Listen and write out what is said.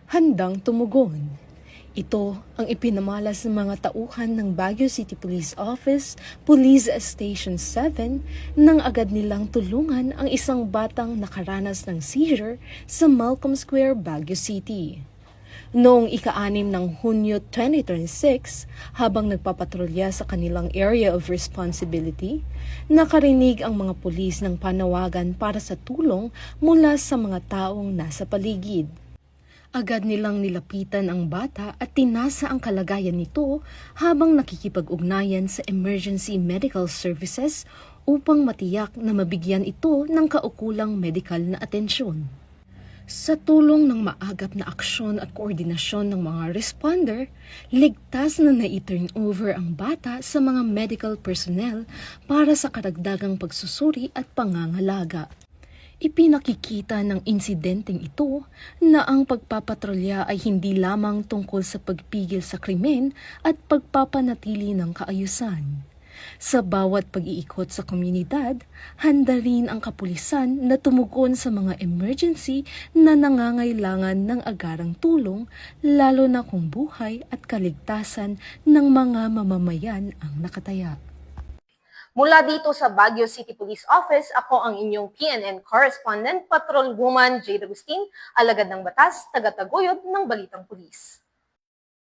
handang tumugon. Ito ang ipinamalas ng mga tauhan ng Baguio City Police Office, Police Station 7, nang agad nilang tulungan ang isang batang nakaranas ng seizure sa Malcolm Square, Baguio City. Noong ika-6 ng Hunyo 2026, habang nagpapatrolya sa kanilang area of responsibility, nakarinig ang mga pulis ng panawagan para sa tulong mula sa mga taong nasa paligid. Agad nilang nilapitan ang bata at tinasa ang kalagayan nito habang nakikipag-ugnayan sa emergency medical services upang matiyak na mabigyan ito ng kaukulang medical na atensyon. Sa tulong ng maagap na aksyon at koordinasyon ng mga responder, ligtas na nai-turn over ang bata sa mga medical personnel para sa karagdagang pagsusuri at pangangalaga. Ipinakikita ng insidenteng ito na ang pagpapatrolya ay hindi lamang tungkol sa pagpigil sa krimen at pagpapanatili ng kaayusan. Sa bawat pag-iikot sa komunidad, handa rin ang kapulisan na tumugon sa mga emergency na nangangailangan ng agarang tulong, lalo na kung buhay at kaligtasan ng mga mamamayan ang nakataya. Mula dito sa Baguio City Police Office, ako ang inyong PNN correspondent, Patrolwoman Jade Agustin, alagad ng batas, taga-taguyod ng Balitang Pulis.